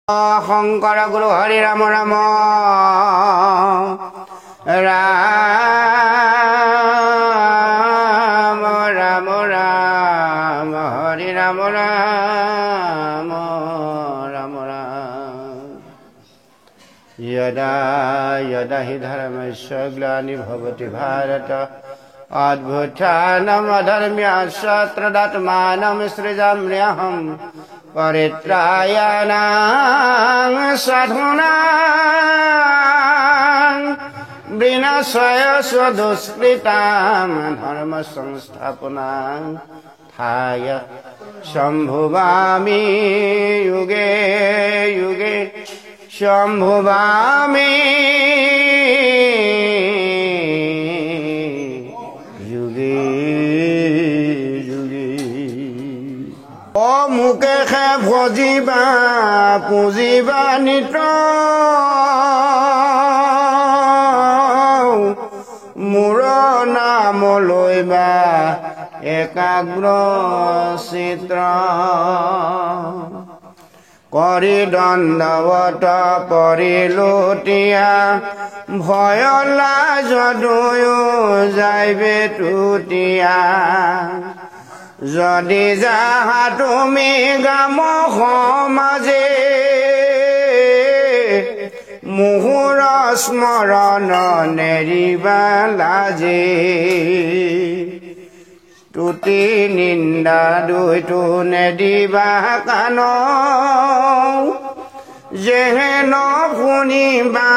শংকৰ গুৰু হৰি ৰাম ৰাম ৰাম ৰাম ৰাম হৰি ৰাম ৰাম ৰাম ৰাম यदा यदा हि धर्मस्य ग्लानिर्भवति भारत अद्भुतानमधर्म्यात्मानं सृजाम्यहं परित्रायाणां साधूनां विनाशाय दुष्कृतां धर्मसंस्थापनार्थाय सम्भवामि युगे युगे सम्भवामि युगे युगे ओ मुके खे भजिबा पुजिबा नित मोर नाम लैबा एकाग्र चित्र কৰি দণ্ডৱত পৰিলুটিয়া ভয় লাজ দুয়ো যাইবে তুতিয়া যদি যাহা তুমি গাম সমাজে মুহুৰ স্মৰণ নেৰিবা লাজে তুতি নিন্দা দুইটো নেদিবা কাণ যেহেন শুনিবা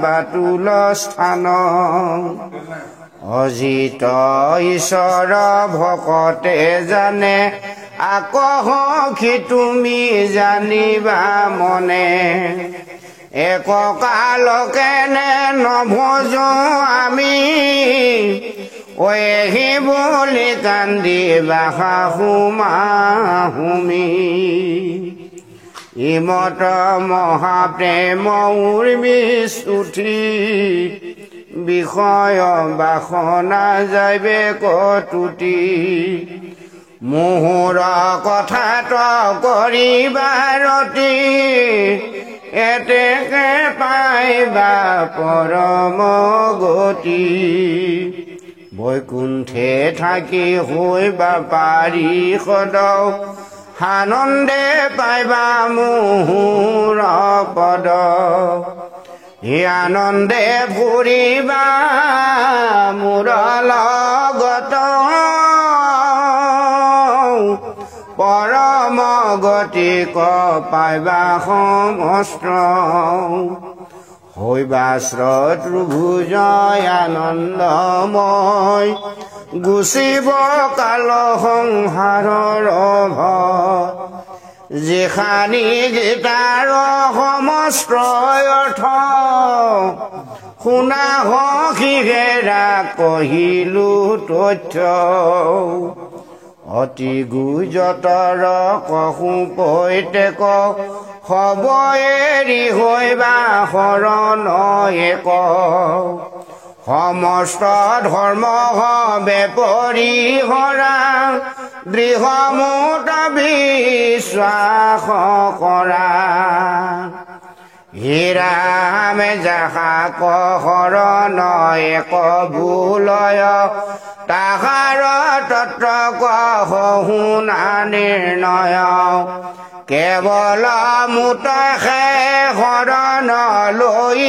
বাতুল স্থান অজিত ঈশ্বৰ ভকতে জানে আকহি তুমি জানিবা মনে এককালকে নে নভজো আমি ওহি বুলি কান্দিবা হুমা হুমি ইমত মহাপ্ৰেম উৰ্বিস্তুতি বিষয় বাসনা যাইবে কতুতি মোহৰ কথাত কৰিবা ৰতি এতেকে পাইবা পৰম গতি বৈকুণ্ঠে থাকি হৈবা পাৰি সদৌ আনন্দে পাইবা মোহৰ পদ হে আনন্দে ফুৰিবা মোৰ লগত পৰম গতিক পাইবা সমস্ত হৈবা শ্ৰতুভুজ আনন্দময় গুচিব কাল সংসাৰৰ ভয় যেখানি গীতাৰ সমস্ত অৰ্থ শুনা সখীহেৰা কহিলো তথ্য অতি গুজতৰ কহো পৈতেক হব এৰি হৈবা শৰণ এক সমস্ত ধৰ্ম হবে পৰিহৰা দৃঢ়মূত বিশ্বাস কৰা হে ৰাম যাহাক শৰণ এক ভুলয় তাহাৰ তত্ত্ব শুনা নিৰ্ণয় কেৱল মুতহে শৰণ লৈ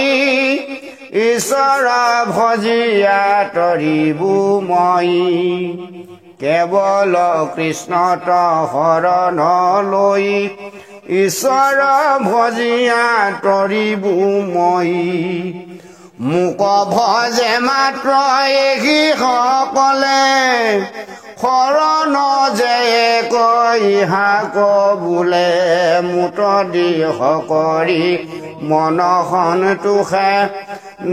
ঈশ্বৰ ভজিয়া তৰিবু মই কেৱল কৃষ্ণত শৰণ লৈ ঈশ্বৰ ভজিয়া তৰিবু মই মোক ভজে মাত্ৰ এহি সকলে শৰণ যে কৈহাক বোলে মুত দিহ কৰি মন সন্তোষে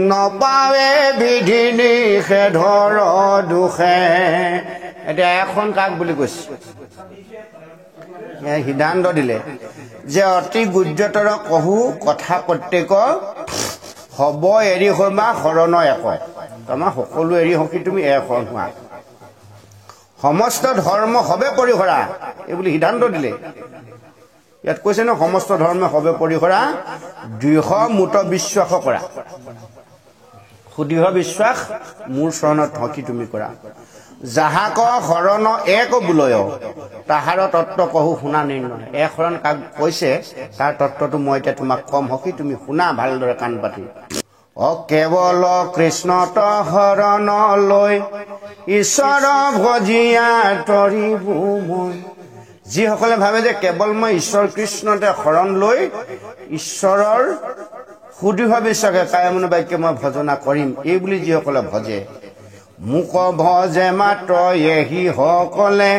নপাৱে বিধি নিষেধৰ দুখে এতিয়া এখন কাক বুলি কৈছে সিদ্ধান্ত দিলে যে অতি গুজ্জতৰ কহু কথা প্ৰত্যেক হব এৰি হৈবা শৰণ এক তোমাৰ সকলো এৰি সখী তুমি এখন হোৱা সমস্ত ধৰ্ম হবে পৰিহৰা এই বুলি সিদ্ধান্ত দিলে ইয়াত কৈছে ন সমস্ত ধৰ্মে সবে পৰিকৰা দৃঢ় মূত বিশ্বাস কৰা সুদৃঢ় বিশ্বাস মোৰ চৰণত থকি তুমি কৰা যাহাক শৰণ এক বোলয় তাহাৰ তত্ত্ব কহু শুনা নিৰ্ণয় এক শৰণ কাক কৈছে তাৰ তত্ত্বটো মই এতিয়া তোমাক কম হকি তুমি শুনা ভালদৰে কাণ পাতি কেৱল কৃষ্ণত শৰণ লৈ ঈশ্বৰ ভজিয়া তৰিব মই যিসকলে ভাবে যে কেৱল মই ঈশ্বৰ কৃষ্ণতে শৰণ লৈ ঈশ্বৰৰ সুদৃঢ় বিশ্বাসে কায় মন বাক্যে মই ভজনা কৰিম এই বুলি যিসকলে ভজে মোক ভজে মাত্ৰ এহি সকলে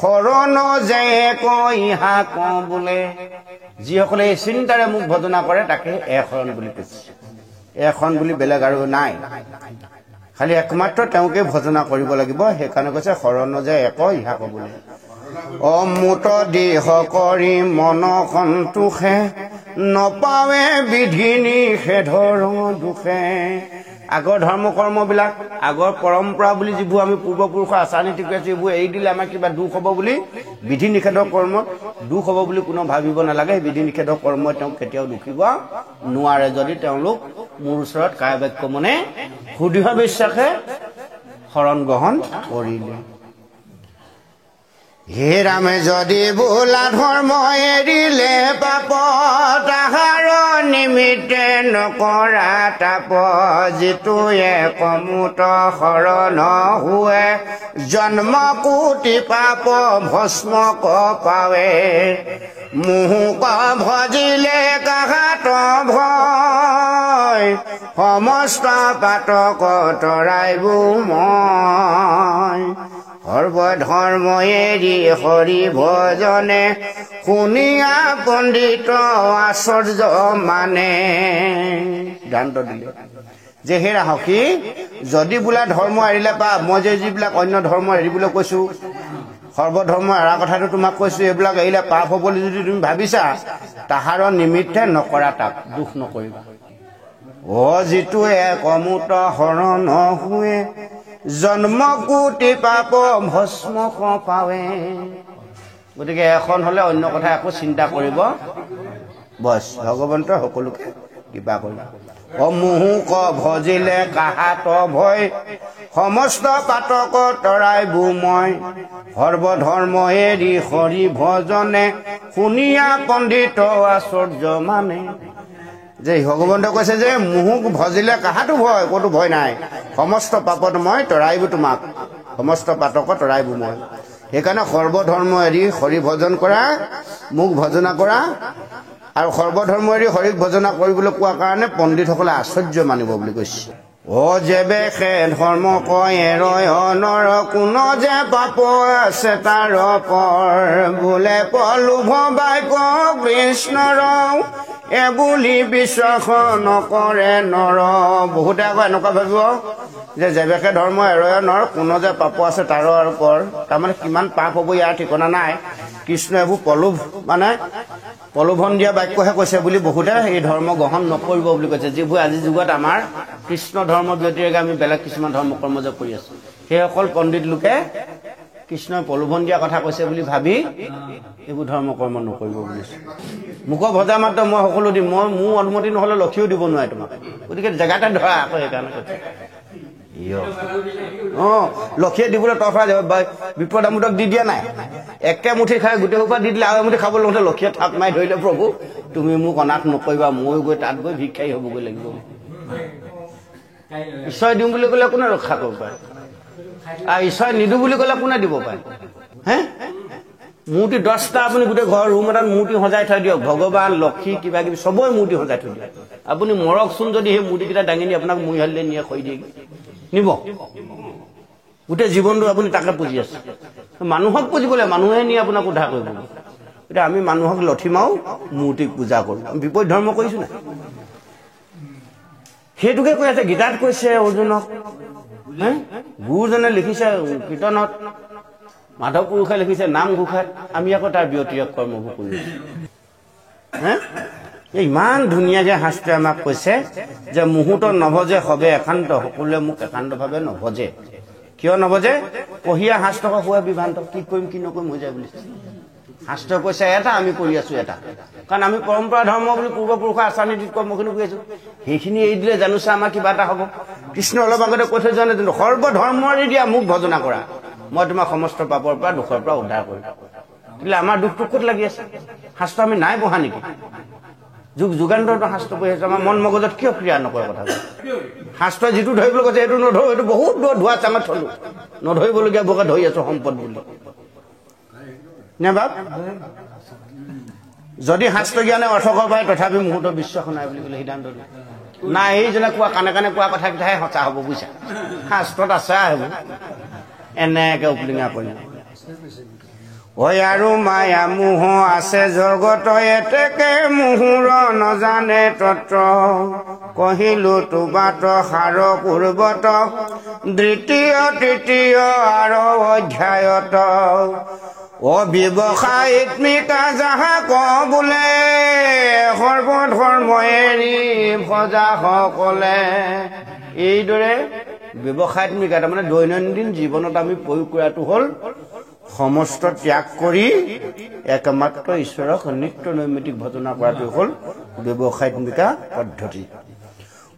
শৰণ যে কইহা ক বোলে যিসকলে এই চিন্তাৰে মোক ভজনা কৰে তাকে শৰণ বুলি কৈছে শৰণ বুলি বেলেগ আৰু নাই খালি একমাত্ৰ তেওঁকে ভজনা কৰিব লাগিব সেইকাৰণে কৈছে শৰণ যে ইহা ক বোলে অমূত দেহ কৰি মন সন্তোষে নপাৱে বিধি নিষেধৰ দুখে আগৰ ধৰ্ম কৰ্মবিলাক আগৰ পৰম্পৰা বুলি যিবোৰ আমি পূৰ্বপুৰুষৰ আচাৰ নীতি কৰি আছো এইবোৰ এৰি দিলে আমাৰ কিবা দুখ হ'ব বুলি বিধি নিষেধৰ কৰ্মত দুখ হ'ব বুলি কোনো ভাবিব নালাগে বিধি নিষেধৰ কৰ্মই তেওঁক কেতিয়াও দুখিব নোৱাৰে যদি তেওঁলোক মোৰ ওচৰত কায় বাক্য মনে সুদৃঢ় বিশ্বাসে শৰণ গ্ৰহণ কৰিলে হে ৰামে যদি বোলা ধৰ্ম এৰিলে পাপ তাহাৰ নিমিত্তে নকৰা তাপ যিটো একমূত শৰণ হুৱে জন্ম কোটি পাপ ভস্ম পাৱে মুহুক ভজিলে কাহাত ভয় সমস্ত পাতক তৰাইব মই সৰ্বধৰ্ম এৰি হৰি ভজনে শুনিয়া পণ্ডিত আশ্চৰ্য মানে সিদ্ধান্ত দিলে যে হে ৰাহকি যদি বোলা ধৰ্ম এৰিলে পা মই যে যিবিলাক অন্য ধৰ্ম এৰিবলৈ কৈছো সৰ্বধৰ্ম এৰা কথাটো তোমাক কৈছো এইবিলাক এৰিলে পাপ হ'ব বুলি যদি তুমি ভাবিছা তাহাৰ নিমিত্তে নকৰা তাক দুখ নকৰিবা যিটো একমূত শৰণ হুৱে জন্ম কোটি পাপ ভস্ম পাৱে গতিকে এখন হলে অন্য কথা একো চিন্তা কৰিব বস ভগৱন্ত সকলোকে কিবা কৰিবা মুহুক ভজিলে কাহাত ভয় সমস্ত পাতক তৰাইব মই সৰ্বধৰ্ম এৰি হৰি ভজনে শুনিয়া পণ্ডিত আশ্চৰ্য মানে যে ভগৱন্ত কৈছে যে মুহুক ভজিলে কাহাতো ভয় ক'তো ভয় নাই সমস্ত পাপত মই তৰাইব তোমাক সমস্ত পাতক তৰাইব মই সেইকাৰণে সৰ্বধৰ্ম এৰি হৰি ভজন কৰা মোক ভজনা কৰা আৰু সৰ্বধৰ্ম এৰি হৰিক ভজনা কৰিবলৈ কোৱা কাৰণে পণ্ডিতসকলে আশ্চৰ্য মানিব বুলি কৈছে যেবে সে ধৰ্ম কয় ৰয় নৰ কোন যে পাপ আছে তাৰ পৰ বোলে পলোভ বাক্য কৃষ্ণৰ বুলি বিশ্বাস নকৰে নৰ বহুতে আকৌ এনেকুৱা ভাবিব যে যেবেকে ধৰ্ম এৰয় নৰ কোনো যে পাপ আছে তাৰ পৰ তাৰমানে কিমান পাপ হ'ব ইয়াৰ ঠিকনা নাই কৃষ্ণ এইবোৰ মানে প্ৰলোভন দিয়া বাক্যহে কৈছে বুলি বহুতে এই ধৰ্ম গ্ৰহণ নকৰিব বুলি কৈছে যিবোৰ আজিৰ যুগত আমাৰ কৃষ্ণ ধৰ্ম ব্যতিৰেকে আমি বেলেগ কিছুমান ধৰ্ম কৰ্ম যে কৰি আছো সেইসকল পণ্ডিত লোকে কৃষ্ণই প্ৰলোভন দিয়া কথা কৈছে বুলি ভাবি এইবোৰ ধৰ্ম কৰ্ম নকৰিব বুলিছে মোক ভজা মাত্ৰ মই সকলো দিম মই মোৰ অনুমতি নহ'লে লক্ষীও দিব নোৱাৰে তোমাক গতিকে জেগাতে ধৰা আকৌ সেইকাৰণে কৈছে লক্ষীয়ে দিবলৈ তৰফা বিপদ আমোদক দি দিয়া নাই একে মুঠি খাই গোটেই সোপা দি দিলে আৰু এমুঠি খাব লগতে লক্ষীয়ে থাপ মাৰি ধৰিলে প্ৰভু তুমি মোক অনাথ নকৰিবা ময়ো গৈ তাত গৈ ভিক্ষাৰী হ'বগৈ লাগিব ঈশ্বৰ দিওঁ বুলি ক'লে কোনে ৰক্ষা কৰিব পাৰে আৰু ঈশ্বৰ নিদো বুলি ক'লে কোনে দিব পাৰে হে মূৰ্তি 10টা আপুনি গোটেই ঘৰ ৰুম এটাত মূৰ্তি সজাই থৈ দিয়ক ভগৱান লক্ষী কিবা কিবি চবৰে মূৰ্তি সজাই থৈ দিয়ক আপুনি মৰকচোন যদি সেই মূৰ্তিকেইটা দাঙি নি আপোনাক মৰিহালিলে নিয়ে খৰি দিয়ে নিব গোটেই জীৱনটো আপুনি তাকে পুজি আছে মানুহক পুজিবলৈ মানুহে নি আপোনাক উদ্ধাৰ কৰিব এতিয়া আমি মানুহক লঠি মাৰো মূৰ্তিক পূজা কৰোঁ আমি বিপৰীত ধৰ্ম কৰিছো নাই সেইটোকে কৈ আছে গীতাত কৈছে অৰ্জুনক গুৰুজনে লিখিছে কীৰ্তনত মাধৱ পুৰুষে লিখিছে নাম ঘোষাত আমি আকৌ তাৰ ব্যতিৰেক কৰ্মবোৰ কৰি ইমান ধুনীয়াকে শাস্ত্ৰে আমাক কৈছে যে মুহূৰ্ত নভজে সবে একান্ত সকলোৱে মোক একান্তভাৱে নভজে কিয় নভজে পঢ়িয়া শাস্ত্ৰক হোৱা বিভ্ৰান্ত কি কৰিম কি নকৰিম হৈ যায় বুলি শাস্ত্ৰই কৈছে এটা আমি কৰি আছো এটা কাৰণ আমি পৰম্পৰা ধৰ্ম বুলি পূৰ্বপুৰুষৰ আচাৰ নীতিত কৰ্মখিনি কৰি আছো সেইখিনি এৰি দিলে জানোচা আমাৰ কিবা এটা হ'ব কৃষ্ণ অলপ আগতে কৈ থৈ জানে সৰ্বধৰ্মৰে দিয়া মোক ভজনা কৰা মই তোমাক সমস্ত পাপৰ পৰা দুখৰ পৰা উদ্ধাৰ কৰিম তেতিয়াহ'লে আমাৰ দুখটো ক'ত লাগি আছে শাস্ত্ৰ আমি নাই পঢ়া নেকি যুগ যুগান্তৰটো শাস্ত্ৰ পঢ়ি আছে আমাৰ মন মগজত কিয় ক্ৰিয়া নকৰে কথাটো শাস্ত্ৰই যিটো ধৰিবলৈ কৈছে এইটো নধৰো এইটো বহুত দূৰ ধোৱা চাঙত থলো নধৰিবলগীয়া বোকে ধৰি আছো সম্পদ বুলি নে বাপ যদি শাস্ত্ৰ জ্ঞানে অৰ্থ কৰিব পাৰে তথাপি মুহূৰ্ত বিশ্বাস নাই বুলি ক'লে সিদ্ধান্ত নাই এইজনে কোৱা কাণে কাণে কোৱা কথাকেইটাহে সঁচা হ'ব বুজিছা শাস্ত্ৰত আছে আহিব এনেকে উপলিঙা কৰি ঐ আৰু মায়া মোহ আছে জগত এতেকে মুহুৰ নজানে তত্ৰ কহিলো তোবাত সাৰ পূৰ্বত দ্বিতীয় তৃতীয় আৰু অধ্যায়ত অব্যৱসায়িত্মিকা যাহা ক বোলে সৰ্বধৰ্ম এৰি ভজা সকলে এইদৰে ব্যৱসায়িত্মিকা তাৰমানে দৈনন্দিন জীৱনত আমি প্ৰয়োগ কৰাটো হ'ল সমস্ত ত্যাগ কৰি একমাত্ৰ ঈশ্বৰক নিত্য নৈমিত্তিক ভজনা কৰাটো হ'ল ব্যৱসায়িত্মিকা পদ্ধতি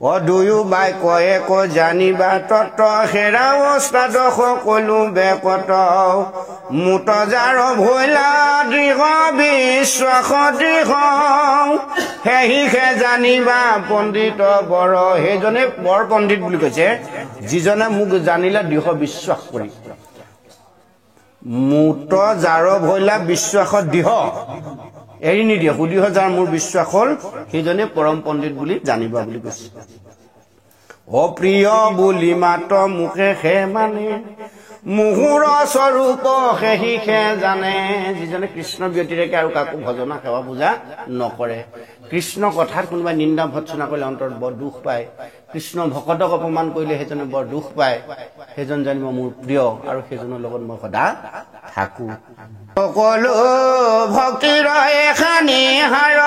অদুয়ো বাই কয়ে ক জানিবা তত্ত্ব হেৰা অৱস্থাত সকলো বেকত মুত যাৰ ভৈলা দৃঢ় বিশ্বাস দৃঢ় সেহিহে জানিবা পণ্ডিত বৰ সেইজনে বৰ পণ্ডিত বুলি কৈছে যিজনে মোক জানিলে দৃঢ় বিশ্বাস কৰি মুত যাৰ ভৈলা বিশ্বাসত দৃঢ় এৰি নিদিয়ে সুদৃঢ় যাৰ মোৰ বিশ্বাস হ'ল সেইজনে পৰম পণ্ডিত বুলি জানিবা বুলি কৈছে অপ্ৰিয় বুলি মাত মুখে সে মানে মুহুৰ স্বৰূপ সেহিহে জানে যিজনে কৃষ্ণ ব্যতিৰেকে আৰু কাকো ভজনা সেৱা পূজা নকৰে কৃষ্ণ কথাত কোনোবাই নিন্দা ভৎসনা কৰিলে অন্তৰত বৰ দুখ পায় কৃষ্ণ ভকতক অপমান কৰিলে সেইজনে বৰ দুখ পায় সেইজন জানিব মোৰ প্ৰিয় আৰু সেইজনৰ লগত মই সদা থাকো সকলো ভক্তিৰ এখানি হাৰ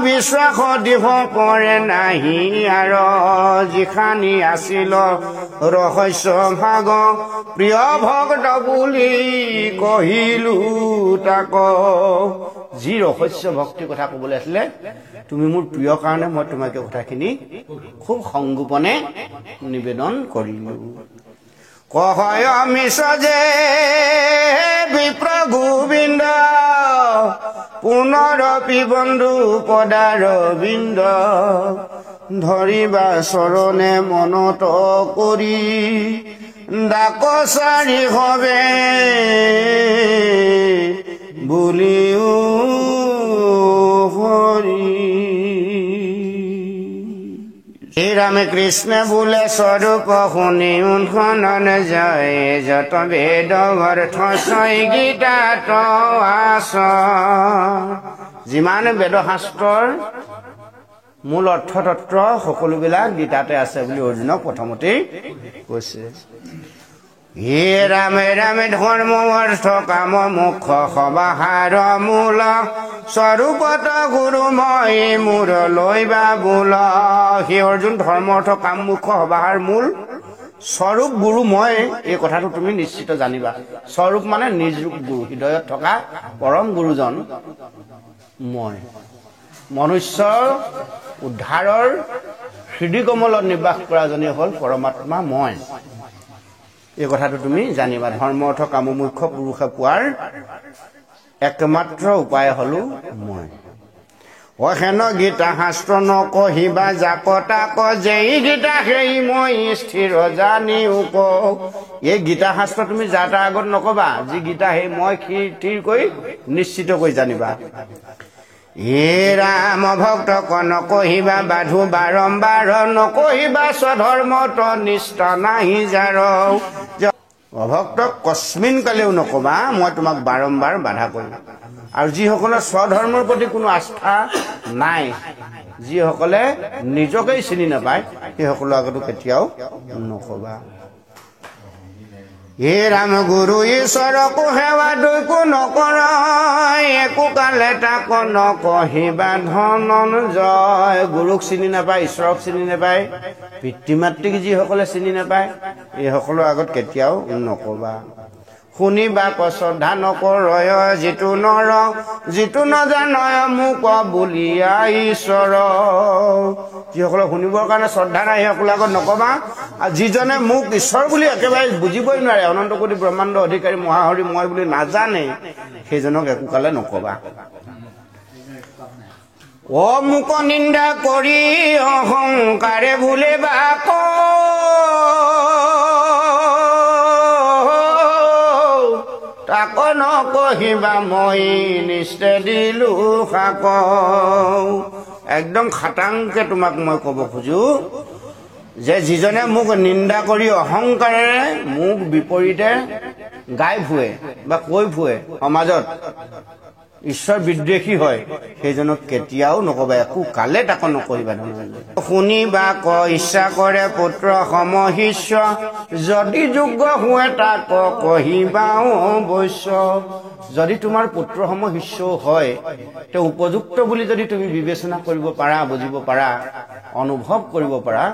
বিশ্বাস দিব পৰে নাহি আৰু যিখানি আছিল ৰহস্য ভাগ প্ৰিয় ভক্ত বুলি কহিলো তাক যি ৰহস্য ভক্তিৰ কথা ক'বলৈ আছিলে তুমি মোৰ প্ৰিয় কাৰণে মই তোমাক কথাখিনি খুব সংগোপনে নিবেদন কৰিলো কহয় মিছ যে বিপ্ৰ গোবিন্দ পুনৰপি বন্ধু পদাৰ বিন্দ ধৰিবা চৰণে মনত কৰি ডাকচাৰি হবে বুলিও হৰি ৰামে কৃষ্ণ বোলে স্বৰূপ শুনি উনখনন যায় যত বেদ অৰ্থ ছয় গীতাত আছ যিমান বেদশাস্ত্ৰৰ মূল অৰ্থতত্ত্ব সকলোবিলাক গীতাতে আছে বুলি অৰ্জুনক প্ৰথমতেই কৈছে হে ৰামে ৰামে ধৰ্ম অৰ্থ কাম মুখ্য সবাহাৰ মূল স্বৰূপত গুৰু মই মোৰ লৈবা বোল সেই অৰ্জুন ধৰ্ম অৰ্থ কাম মুখ্য সবাহাৰ মূল স্বৰূপ গুৰু মই এই কথাটো তুমি নিশ্চিত জানিবা স্বৰূপ মানে নিজৰূপ গুৰু হৃদয়ত থকা পৰম গুৰুজন মই মনুষ্যৰ উদ্ধাৰৰ হৃদয়কমলত নিবাস কৰাজনেই হ'ল পৰমাত্মা মই এই কথাটো তুমি জানিবা ধৰ্ম অৰ্থ কাম মুখ্য পুৰুষে পোৱাৰ একমাত্ৰ উপায় হলো মই অহেন গীতা শাস্ত্ৰ নকহিবা জাক তাক যেই গীতা সেই মই স্থিৰ জানিও কওঁ এই গীতা শাস্ত্ৰ তুমি যা তাৰ আগত নকবা যি গীতা সেই মই স্থিৰ কৰি নিশ্চিত কৰি জানিবা হে ৰাম ভক্তক নকহিবা বাধু বাৰম্বাৰ নকহিবা স্বধৰ্মত নিষ্ঠা নাহি যাৰ অভক্তক কস্মিন কালেও নকবা মই তোমাক বাৰম্বাৰ বাধা কৰিম আৰু যিসকলৰ স্বধৰ্মৰ প্ৰতি কোনো আস্থা নাই যিসকলে নিজকেই চিনি নাপায় সেইসকলৰ আগতো কেতিয়াও নকবা হে ৰাম গুৰু ঈশ্বৰকো সেৱা দুইকো নকৰ একো কালে তাক নকহিবা ধনঞ্জয় গুৰুক চিনি নাপায় ঈশ্বৰক চিনি নাপায় পিতৃ মাতৃক যিসকলে চিনি নাপায় এইসকলৰ আগত কেতিয়াও নকবা শুনিবা ক শ্ৰদ্ধা নকৰয় যিটো নৰ যিটো নজানয় মোক বুলিয়া ঈশ্বৰ যিসকলে শুনিবৰ কাৰণে শ্ৰদ্ধা নাই সেইসকলে আগত নকবা আৰু যিজনে মোক ঈশ্বৰ বুলি একেবাৰে বুজিবই নোৱাৰে অনন্ত কোটি ব্ৰহ্মাণ্ড অধিকাৰী মহাহৰি মই বুলি নাজানে সেইজনক একো কালে নকবা মোক নিন্দা কৰি অহংকাৰে ভুলে বাক তাক নকহিবা মই নিশ্চয় দিলো শাক একদম খাটাংকে তোমাক মই ক'ব খোজো যে যিজনে মোক নিন্দা কৰি অহংকাৰেৰে মোক বিপৰীতে গাই ফুৰে বা কৈ ফুৰে সমাজত ঈশ্বৰ বিদ্বেষী হয় সেইজনক কেতিয়াও নকবা একো কালে তাক নকৰিবা শুনিবা ক ইচ্ছা কৰে পুত্ৰ সম শিষ্য যদি যোগ্য হোৱে তাক কহিবা অৱশ্য যদি তোমাৰ পুত্ৰ সম শিষ্য হয় তে উপযুক্ত বুলি যদি তুমি বিবেচনা কৰিব পাৰা বুজিব পাৰা অনুভৱ কৰিব পাৰা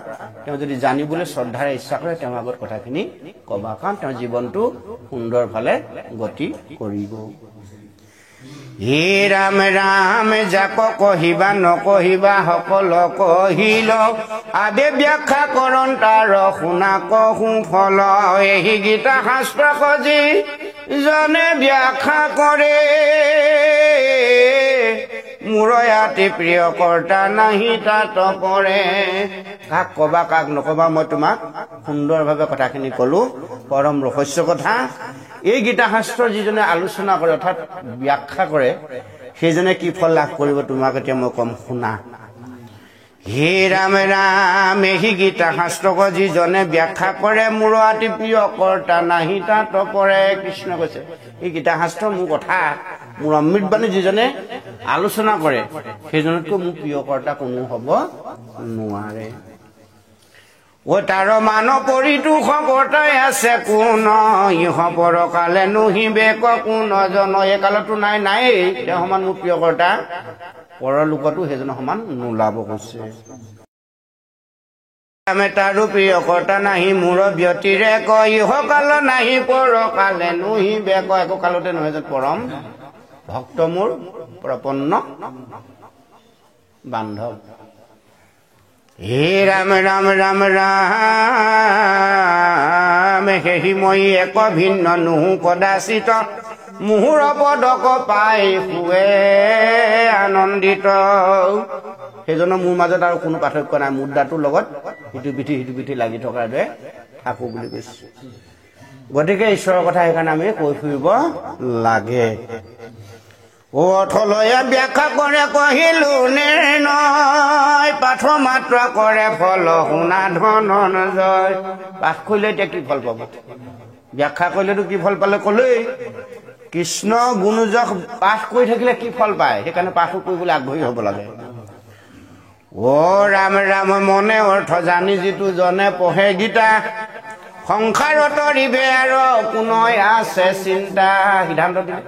তেওঁ যদি জানিবলৈ শ্ৰদ্ধাৰে ইচ্ছা কৰে তেওঁৰ আগত কথাখিনি কবা কাৰণ তেওঁৰ জীৱনটো সুন্দৰ ফালে গতি কৰিব হে ৰাম ৰাম যাক কহিবা নকহিবা সকল কহিল আদে ব্যাখ্যা কৰণ তাৰ শুনা কহু ফল এই গীতা শাস্ত্ৰ কজি জনে ব্যাখ্যা কৰে মোৰ অতি প্ৰিয় কৰ্তা নাহি তাত পৰে কাক কবা কাক নকবা মই তোমাক সুন্দৰভাৱে কথাখিনি ক'লো পৰম ৰহস্য কথা এই গীতা শাস্ত্ৰৰ যিজনে আলোচনা কৰে অৰ্থাৎ ব্যাখ্যা কৰে সেইজনে কি ফল লাভ কৰিব তোমাক এতিয়া মই কম শুনা হে ৰাম ৰাম এই গীতা শাস্ত্ৰক যিজনে ব্যাখ্যা কৰে মোৰ অতি প্ৰিয় কৰ্তা নাহি তাত পৰে কৃষ্ণ কৈছে এই গীতা শাস্ত্ৰ মোৰ কথা মোৰ অমৃতবাণী যিজনে আলোচনা কৰে সেইজনতকৈ মোৰ প্ৰিয় কৰ্তা কোনো হ'ব নোৱাৰে তাৰ মান পৰিতোষ কৰ্তাই আছে কোন ইহ পৰকালে নুহিবে কোন জন এই কালতো নাই নাই তেওঁ সমান মোৰ প্ৰিয় কৰ্তা পৰলোকতো সেইজন সমান নোলাব কৈছে তাৰো প্ৰিয় কৰ্তা নাহি মোৰ ব্যতিৰে কয় ইহ কাল নাহি পৰকালে নুহিবে একো কালতে নহয় যেন পৰম ভক্ত মোৰ প্ৰপন্ন বান্ধৱ হে ৰাম ৰাম ৰাম ৰাম হেহি মই এক ভিন্ন নুহু কদাচিত মুহুৰ পদক পাই শুৱে আনন্দিত সেইজনৰ মোৰ মাজত আৰু কোনো পাৰ্থক্য নাই মুদ্ৰাটোৰ লগত সিটো পিঠি লাগি থকাৰ দৰে থাকো বুলি কৈছে গতিকে ঈশ্বৰৰ কথা সেইকাৰণে আমি কৈ ফুৰিব লাগে অথলয়ে ব্যাখ্যা কৰে কহিলো নিৰ্ণয় পাঠ মাত্ৰ কৰে ফল শুনা ধনঞ্জয় পাঠ কৰিলে এতিয়া কি ফল পাব ব্যাখ্যা কৰিলেতো কি ফল পালে ক'লেই কৃষ্ণ গুণযশ পাঠ কৰি থাকিলে কি ফল পায় সেইকাৰণে পাঠো কৰিবলৈ আগ্ৰহী হ'ব লাগে ৰাম ৰাম মনে অৰ্থ জানি যিটো জনে পঢ়ে গীতা সংসাৰত ৰিবে আৰু কোনয় আছে চিন্তা সিদ্ধান্ত দিলে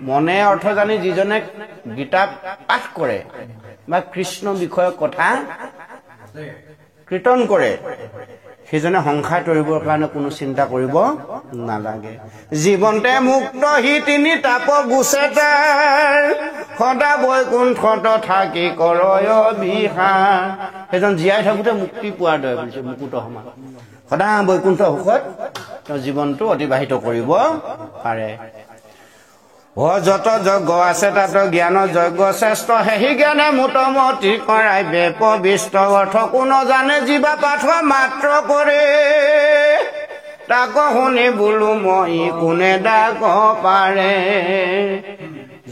মনে অৰ্থ জানি যিজনে গীতা পাঠ কৰে বা কৃষ্ণ বিষয়ক কথা কীৰ্তন কৰে সেইজনে সংসাৰ তৰিবৰ কাৰণে কোনো চিন্তা কৰিব নালাগে জীৱনতে মুক্ত হি তিনি তাপ গুছে তাৰ সদা বৈকুণ্ঠত থাকি কৰয় বিহাৰ সেইজন জীয়াই থাকোঁতে মুক্তি পোৱাৰ দৰে বুলিছে মুকুত সমান সদা বৈকুণ্ঠ সুখত তেওঁ জীৱনটো অতিবাহিত কৰিব পাৰে যত যজ্ঞ আছে তাত জ্ঞান যজ্ঞ শ্ৰেষ্ঠ সেই জ্ঞানে মোটামুটি কৰাই বেপবিষ্ট অৰ্থ কোনো জানে জীৱা পাঠ মাত্ৰ কৰে তাক শুনি বোলো মই কোনে ডাক পাৰে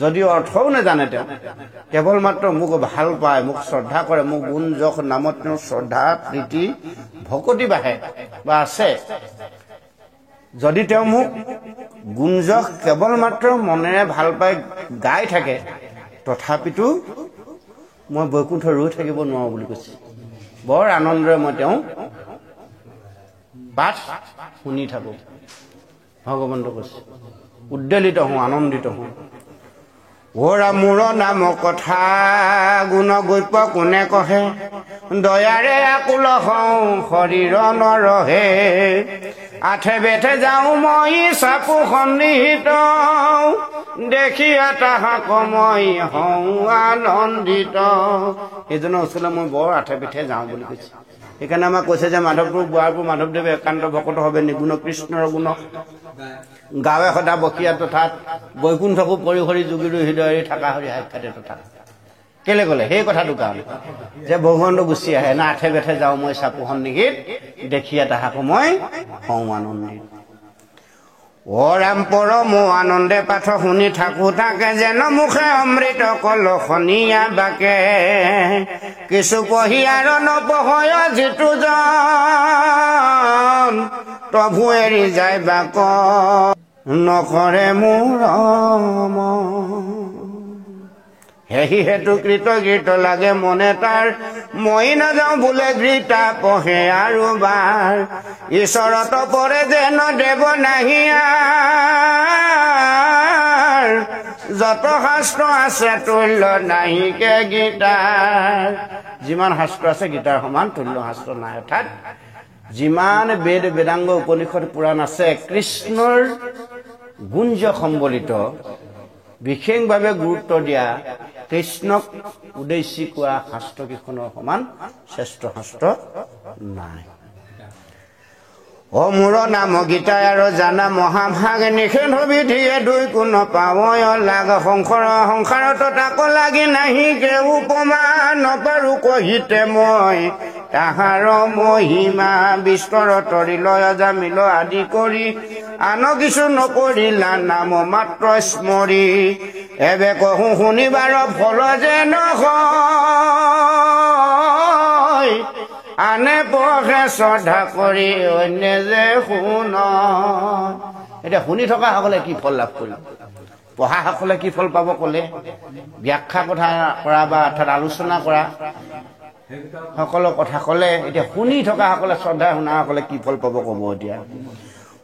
যদি অৰ্থও নাজানে তেওঁ কেৱল মাত্ৰ মোক ভাল পায় মোক শ্ৰদ্ধা কৰে মোক গুণ যশ নামত তেওঁ শ্ৰদ্ধা প্ৰীতি ভকতি বাঢ়ে বা আছে যদি তেওঁ মোক গুণযশ কেৱল মাত্ৰ মনেৰে ভাল পাই গাই থাকে তথাপিতো মই বৈকুণ্ঠ ৰৈ থাকিব নোৱাৰো বুলি কৈছে বৰ আনন্দৰে মই তেওঁ পাঠ শুনি থাকো ভগৱন্ত কৈছে উদ্বেলিত হওঁ আনন্দিত হওঁ মোৰ নাম কথা গুণ গপ্য কোনে কহে দয়াৰে আকুল হওঁ শৰীৰ নৰহে আঠে বেঠে যাওঁ মই চাপো সন্নিহিত দেখি তাহাক মই হওঁ আনন্দিত এইজনৰ ওচৰলৈ মই বৰ আঠে বেঠে যাওঁ বুলি কৈছে সেইকাৰণে আমাক কৈছে যে মাধৱপুৰ বুঢ়াপুৰ মাধৱদেৱে একান্ত ভকত হবে নিগুণ কৃষ্ণৰ গুণ গাঁৱে সদা বসিয়া তথা বৈকুণ্ঠকো পৰিহৰি যোগীৰো হৃদয় থকা হৰি সাক্ষাতে তথা কেলে গ'লে সেই কথাটো কাৰণে যে ভগৱন্ত গুচি আহে না আঠে বেঠে যাওঁ মই চাপো সন্নিহিত দেখিয়া তাহাক মই হওঁ আনন্দিত অ ৰাম পৰম আনন্দে পাঠ শুনি থাকো থাকে যেন মুখে অমৃত কলখনীয়া বাকে কিছু পঢ়ি আৰু নপঢ়য় যিটো জন প্ৰভু এৰি যায় বাক নকৰে মোৰ হেহি হেতু কৃতকৃত লাগে মনে তাৰ মই নাযাওঁ বোলে গীতা পঢ়ে আৰু বাৰ ঈশ্বৰত পৰে যেন দেৱ নাহিয়াৰ যত শাস্ত্ৰ আছে তুল্য নাহিকে গীতাৰ যিমান শাস্ত্ৰ আছে গীতাৰ সমান তুল্য শাস্ত্ৰ নাই অৰ্থাৎ যিমান বেদ বেদাংগ উপনিষদ পুৰাণ আছে কৃষ্ণৰ গুঞ্জ সম্বলিত বিশেষভাৱে গুৰুত্ব দিয়া কৃষ্ণক উদ্দেশ্যি কোৱা শাস্ত্ৰ কেইখনৰ সমান শ্ৰেষ্ঠ শাস্ত্ৰ নাই অ মোৰ নাম গীতা আৰু জানা মহাভাগ নিষেধ বিধিয়ে দুই কোণ পাৱয় লাগ সংসাৰত তাকো লাগি নাহি কে উপমা নপাৰো কহিতে মই তাহাৰ মহিমা বিস্তৰ তৰিলয় জামিল আদি কৰি আন কিছু নকৰিলা নাম মাত্ৰ স্মৰি এবে কহো শুনিবাৰ ফল যে নহয় আনে পঢ়ে শ্ৰদ্ধা কৰি অন্য যে শুন এতিয়া শুনি থকা সকলে কি ফল লাভ কৰিব পঢ়া সকলে কি ফল পাব ক'লে ব্যাখ্যা কথা কৰা বা অৰ্থাৎ আলোচনা কৰা সকলো কথা ক'লে এতিয়া শুনি থকা সকলে শ্ৰদ্ধা শুনা সকলে কি ফল পাব ক'ব এতিয়া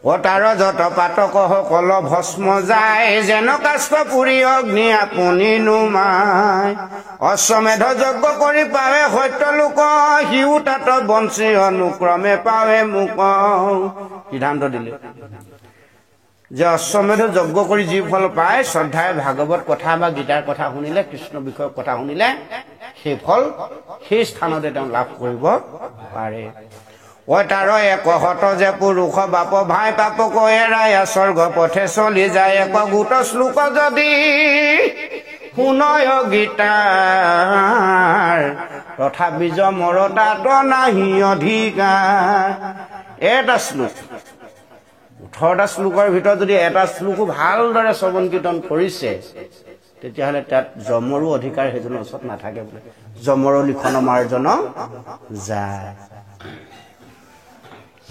অতাৰ যত পাতক সকল ভস্ম যায় যেন কাষ্ঠ পুৰি অগ্নি আপুনি নুমাই অশ্বমেধ যজ্ঞ কৰি পাৱে সত্য লোক সিও তাত বঞ্চি অনুক্ৰমে পাৱে মোক সিদ্ধান্ত দিলে যে অশ্বমেধ যজ্ঞ কৰি যি ফল পায় শ্ৰদ্ধাই ভাগৱত কথা বা গীতাৰ কথা শুনিলে কৃষ্ণ বিষয়ক কথা শুনিলে সেই ফল সেই স্থানতে তেওঁ লাভ কৰিব পাৰে ঐ তাৰ একহত যে পুৰুষ বাপ ভাই পাপক এৰাই স্বৰ্গ পথে চলি যায় এক গোট শ্লোক যদি শুনয় গীতাৰ তথাপি যমৰ তাত নাহি অধিকাৰ এটা শ্লোক 18টা শ্লোকৰ ভিতৰত যদি এটা শ্লোকো ভালদৰে শ্ৰৱণ কীৰ্তন কৰিছে তেতিয়াহ'লে তাত যমৰো অধিকাৰ সেইজনৰ ওচৰত নাথাকে বোলে যমৰো লিখন মাৰ্জন যায়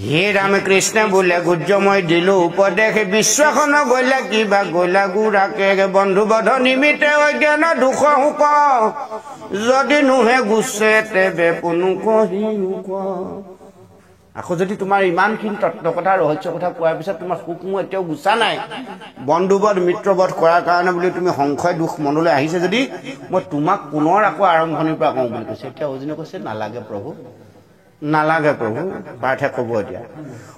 হে ৰামকৃষ্ণ বোলে গুজ্জ মই দিলো উপদেশ বিশ্বাসন গলা কিবা গলা গুৰাকে বন্ধুবধ নিমিতে অজ্ঞান দুখ হুক যদি নুহে গুছে তেবে পুনু কহি আকৌ যদি তোমাৰ ইমানখিনি তত্ত্ব কথা ৰহস্য কথা কোৱাৰ পিছত তোমাৰ সুখ মোৰ এতিয়াও গুচা নাই বন্ধুবধ মিত্ৰবধ কৰাৰ কাৰণে বুলি তুমি সংশয় দুখ মনলৈ আহিছে যদি মই তোমাক পুনৰ আকৌ আৰম্ভণিৰ পৰা কওঁ বুলি কৈছে এতিয়া অৰ্জুনে কৈছে নালাগে প্ৰভু নালাগে প্ৰভু পাৰ্থে ক'ব এতিয়া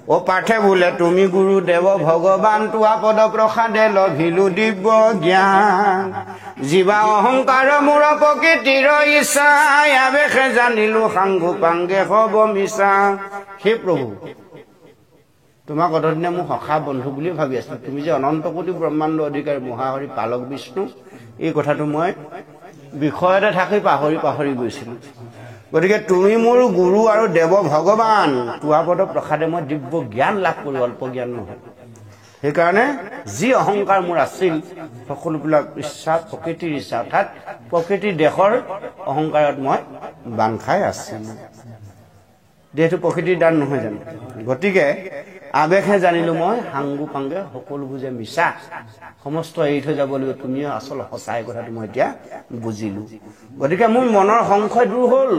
অ পাৰ্থে বোলে তুমি গুৰু দেৱ ভগৱান তোৱা পদ প্ৰসাদে লভিলো দিব্য জ্ঞান জীৱা অহংকাৰ মূৰ প্ৰকৃতিৰ ইচ্ছা আবেশে জানিলো সাংগু পাংগে হব মিছা হে প্ৰভু তোমাক অতদিনে মোৰ সখা বন্ধু বুলি ভাবি আছিলো তুমি যে অনন্ত কোটি ব্ৰহ্মাণ্ড অধিকাৰী মহাহৰি পালক বিষ্ণু এই কথাটো মই বিষয়তে থাকি পাহৰি গৈছিলো গতিকে তুমি মোৰ গুৰু আৰু দেৱ ভগৱান তোৱা পদ প্ৰসাদে মই দিব্য জ্ঞান লাভ কৰো অল্প জ্ঞান নহয় সেইকাৰণে যি অহংকাৰ মোৰ আছিল সকলোবিলাক ইচ্ছা প্ৰকৃতিৰ ইচ্ছা অৰ্থাৎ প্ৰকৃতিৰ দেশৰ অহংকাৰত মই বান খাই আছিলো দেহটো প্ৰকৃতিৰ দান নহয় জানো গতিকে আবেশে জানিলো মই সাংগু পাংগে সকলোবোৰ যে মিছা সমস্ত এৰি থৈ যাব লাগিব তুমি আচল সঁচাই কথাটো মই এতিয়া বুজিলো গতিকে মোৰ মনৰ সংশয় দূৰ হ'ল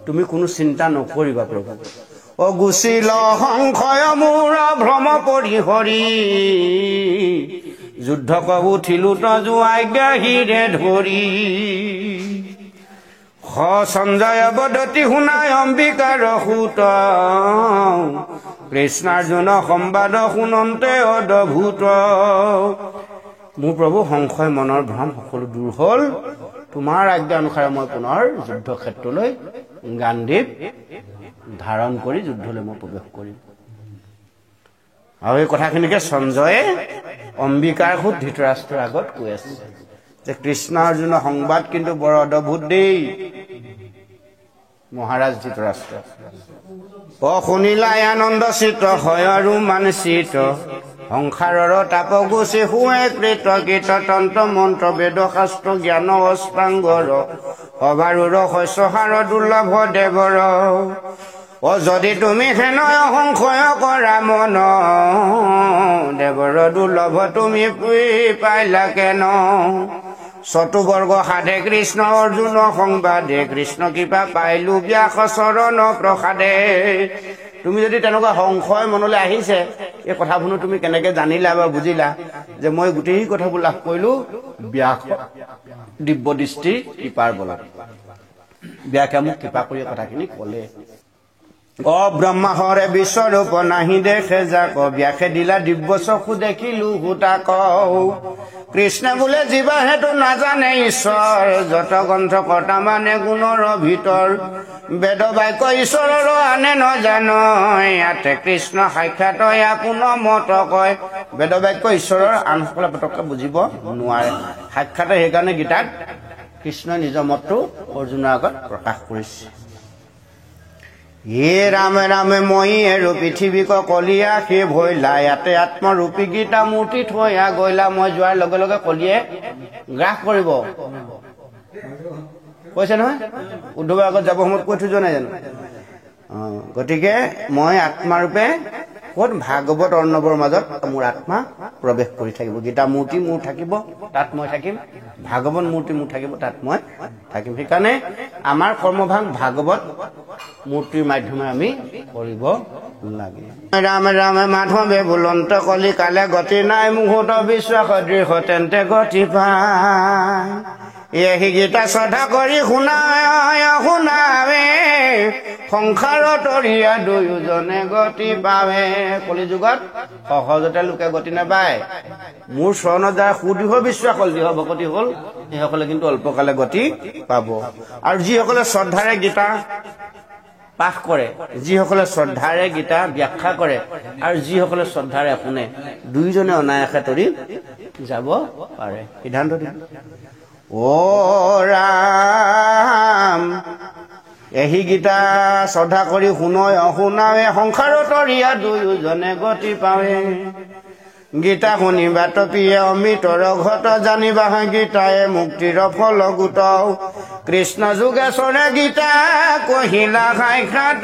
তুমি কোনো চিন্তা নকৰিবা প্ৰভু অ গুচিল সংশয় মোৰ ভ্ৰম পৰিহৰি যুদ্ধ উঠিলো তজুৱাই গাহিৰে ধৰি সঞ্জয় বদতি শুনাই অম্বিকাৰ সুত কৃষ্ণাৰ্জুন সম্বাদ শুনন্তে অদ্ভুত মোৰ প্ৰভু সংশয় মনৰ ভ্ৰম সকলো দূৰ হ'ল তোমাৰ আজ্ঞা অনুসাৰে মই পুনৰ যুদ্ধক্ষেত্ৰলৈ গাণ্ডীৱ ধাৰণ কৰি যুদ্ধলৈ মই প্ৰৱেশ কৰিম আৰু এই কথাখিনিকে সঞ্জয়ে অম্বিকাৰ সুত ধৃতৰাষ্ট্ৰৰ আগত কৈ আছে যে কৃষ্ণ অৰ্জুনৰ সংবাদ কিন্তু বৰ অদ্ভুত দেই মহাৰাজ ধৃতৰাষ্ট্ৰ শুনিলাই আনন্দ চিত হয় আৰু মানচিত সংসাৰৰ তাপ গুচি শুৱে কৃত কীট তন্ত্ৰ মন্ত্ৰ বেদ শাস্ত্ৰ জ্ঞান অস্পাংগৰ অবাৰুৰ শস্যসাৰ দুৰ্লভ দেৱৰ যদি তুমি হেনয় সংশয় কৰা মন দেৱৰ দুৰ্লভ তুমি পাইলা কেন চতুবৰ্গ সাধে কৃষ্ণ অৰ্জুন সংবাদে কৃষ্ণ কৃপা পাইলো ব্যাস চৰণ প্ৰসাদে তুমি যদি তেনেকুৱা সংশয় মনলৈ আহিছে এই কথাবোৰ তুমি কেনেকে জানিলা বা বুজিলা যে মই গোটেই কথাবোৰ লাভ কৰিলো ব্যাস দিব্য দৃষ্টি কৃপাৰ বলত ব্যাসে মোক কৃপা কৰি কথাখিনি ক'লে ব্ৰহ্মা হৰে বিশ্বৰূপ নাহি দেখে যাক ব্যাসে দিলা দিব্য চকু দেখিলো হুতাক কৃষ্ণ বোলে জীৱা হেতু নাজানে ঈশ্বৰ যত গ্ৰন্থ কৰ্তা মানে গুণৰ ভিতৰ বেদ বাক্য ঈশ্বৰৰ আনে নজান ইয়াতে কৃষ্ণ সাক্ষাৎ আপোন মত কয় বেদ বাক্য ঈশ্বৰৰ আনসকলে পটককৈ বুজিব নোৱাৰে সাক্ষাৎ সেইকাৰণে গীতাত কৃষ্ণই নিজৰ মতটো অৰ্জুনৰ আগত প্ৰকাশ কৰিছে হে ৰাম ৰাম মই আৰু পৃথিৱীক কলিয়া সেই ভৈলা ইয়াতে আত্মৰূপী গীতা মূৰ্তি থৈয়া গৈলা মই যোৱাৰ লগে লগে কলিয়ে গ্ৰাস কৰিব কৈছে নহয় উদ্ধৱৰ আগত যাব সময়ত কৈ থৈ যোৱা নাই জানো গতিকে মই আত্মাৰূপে ক'ত ভাগৱত অৰ্ণৱৰ মাজত মোৰ আত্মা প্ৰৱেশ কৰি থাকিব গীতা মূৰ্তি মোৰ থাকিব তাত মই থাকিম ভাগৱত মূৰ্তি মোৰ থাকিব তাত মই থাকিম সেইকাৰণে আমাৰ কৰ্মভাগ ভাগৱত মূৰ্তিৰ মাধ্যমে আমি কৰিব লাগে ৰাম ৰাম মাধৱে বুলন্ত কলি কালে গতি নাই মুহূৰ্ত বিশ্বাস দৃঢ় তেন্তে গতি পায় এই গীতা শ্ৰদ্ধা কৰি শুনাৱে সংসাৰ তৰিয়া দুয়োজনে গতি পাৱে কলিযুগত সহজতে লোকে গতি নাপায় মোৰ চৰণত যাৰ সুদৃঢ় বিশ্বাস হ'ল দৃঢ় ভকতি হ'ল সেইসকলে কিন্তু অল্পকালে গতি পাব আৰু যিসকলে শ্ৰদ্ধাৰে গীতা পাঠ কৰে যিসকলে শ্ৰদ্ধাৰে গীতা ব্যাখ্যা কৰে আৰু যিসকলে শ্ৰদ্ধাৰে শুনে দুইজনে অনায়াসে তৰি যাব পাৰে সিদ্ধান্ত দিয়া ৰাম এই গীতা শ্ৰদ্ধা কৰি শুনাৱে সংসাৰ তৰিয়া দুয়োজনে গতি পাৱে গীতা শুনিবা তপিয়ে অমৃতৰ ঘট জানিবা গীতায়ে মুক্তিৰ ফল গোট কৃষ্ণ যোগেশ্বৰে গীতা কহিলা সাক্ষাৎ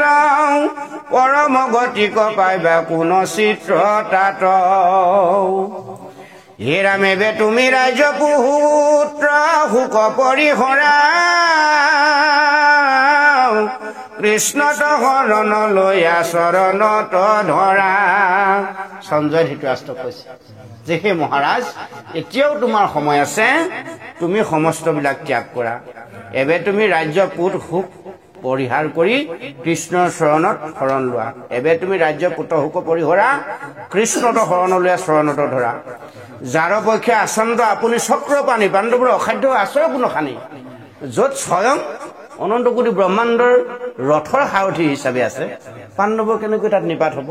পৰম গতিক পাইবা কোন চিত্ৰ তাত হে ৰামে বে তুমি ৰাজ্য পুত্ৰ সুখ পৰিহৰা কৃষ্ণত শৰণ লৈয়া চৰণত ধৰা সঞ্জয় ধৃতৰাষ্ট্ৰক কৈছে যে হে মহাৰাজ এতিয়াও তোমাৰ সময় আছে তুমি সমস্তবিলাক ত্যাগ কৰা এবে তুমি ৰাজ্য পুত সুখ পৰিহাৰ কৰি কৃষ্ণৰ চৰণত শৰণ লোৱা এবে তুমি ৰাজ্য পুত সুখ পৰিহৰা কৃষ্ণত শৰণ লোৱা চৰণত ধৰা যাৰ পক্ষে আচন্দ আপুনি চক্ৰ পানী পাণ্ডৱৰ অসাধ্য আশ্ৰয় কোনো খানি য'ত স্বয়ং অনন্ত কোটি ব্ৰহ্মাণ্ডৰ ৰথৰ সাৰথী হিচাপে আছে পাণ্ডৱ কেনেকৈ তাত নিপাত হ'ব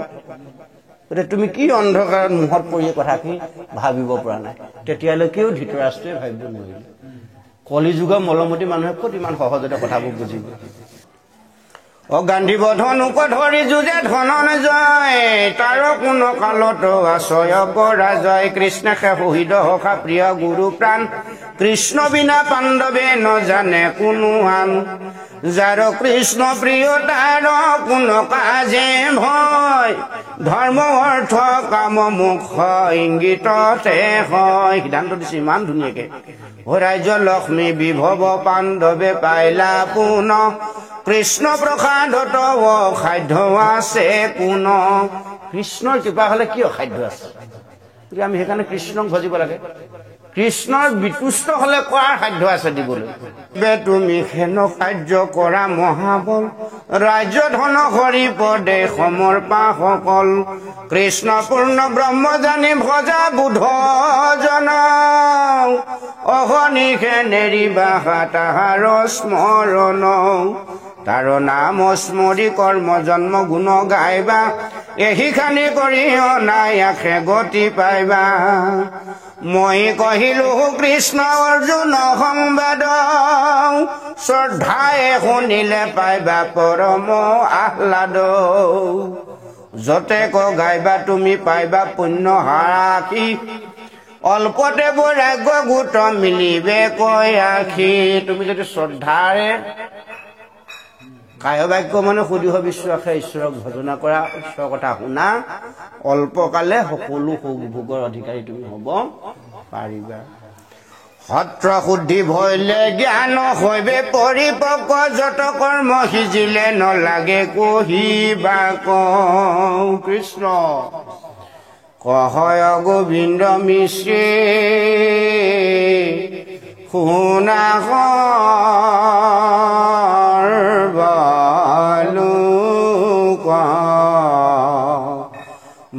গতিকে তুমি কি অন্ধকাৰত মুহত পৰি কথাখিনি ভাবিব পৰা নাই তেতিয়ালৈকেও ধৃতৰাষ্ট্ৰই ভাবিব নোৱাৰিলে কলিযুগৰ মলমতি মানুহে ক'ত ইমান সহজতে কথাবোৰ বুজিব গান্ধীব ধনুক ধৰি যুঁজে ধনঞ্জয় তাৰ কোনো কালতো আশয় কৰা জয় কৃষ্ণকে শহীদ সখা প্ৰিয় গুৰু প্ৰাণ কৃষ্ণ বিনা পাণ্ডৱে নজানে কোনো আন যাৰ কৃষ্ণ প্ৰিয় তাৰ কোনো কাজে ভয় ধৰ্ম অৰ্থ কাম মুখ ইংগিততে হয় সিদ্ধান্ত দিছে ইমান ধুনীয়াকে ৰাজ্য লক্ষ্মী বিভৱ পাণ্ডৱে পাইলা পুন কৃষ্ণ প্ৰসাদত অসাধ্য আছে কোন কৃষ্ণৰ কৃপা হলে কি অসাধ্য আছে আমি সেইকাৰণে কৃষ্ণক ভজিব লাগে কৃষ্ণৰ বিতুষ্ট হলে কৰাৰ সাধ্য আছে দিবলৈ বে তুমি হেন কাৰ্য কৰা মহাবল ৰাজ্য ধন হৰি পদে সমৰ্পা সকল কৃষ্ণ পূৰ্ণ ব্ৰহ্ম জানি ভজা বুধ জন অহনিশে নেৰিবা তাহাৰ স্মৰণ তাৰ নাম স্মৰি কৰ্ম জন্ম গুণ গাইবা এহিখানি কৰি অনায়াসে গতি পাইবা মই কহিলো কৃষ্ণ অৰ্জুন সংবাদ শ্ৰদ্ধায়ে শুনিলে পাইবা পৰম আহ্লাদ যতে ক গাইবা তুমি পাইবা পুণ্য হাৰাশী অল্পতে বৈৰাগ্য গোট মিলিবে কৈ আখি তুমি যদি শ্ৰদ্ধাৰে কায় বাক্য মানে সুদৃঢ় বিশ্বাসে ঈশ্বৰক ভজনা কৰা ঈশ্বৰৰ কথা শুনা অল্পকালে সকলো সুখ ভোগৰ অধিকাৰী তুমি হ'ব পাৰিবা সত্ৰ শুদ্ধি ভৈলে জ্ঞান হৈবে পৰিপক্ক যত কৰ্ম সিজিলে নলাগে কহিবা কৃষ্ণ কহয় গোবিন্দ মিশ্ৰে শুনা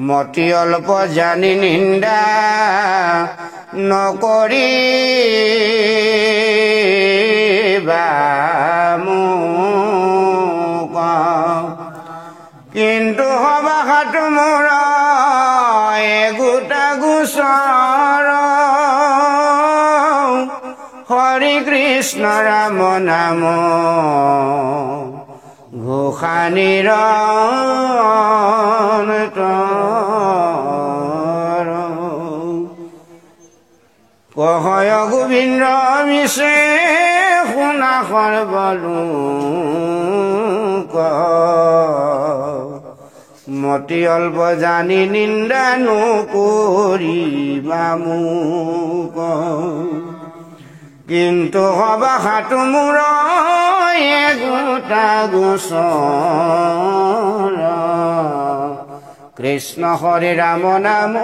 মতি অল্প জানি নিন্দা নকৰিবা মোক কিন্তু সবাহাত মোৰ গোটা গোচৰ হৰি কৃষ্ণ ৰাম নাম ঘোষানিৰ কহয় গোবিন্দ মিছে শুনা সৰ্বলোক মতি অল্প জানি নিন্দা নকৰিবা মোক কিন্তু সবাহাটো মোৰ গোটা গোচৰ কৃষ্ণ হৰি ৰাম নাম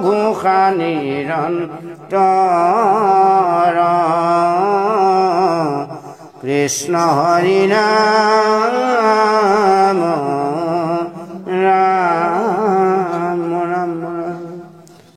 ঘোষা নিৰন্তৰ কৃষ্ণ হৰি নাম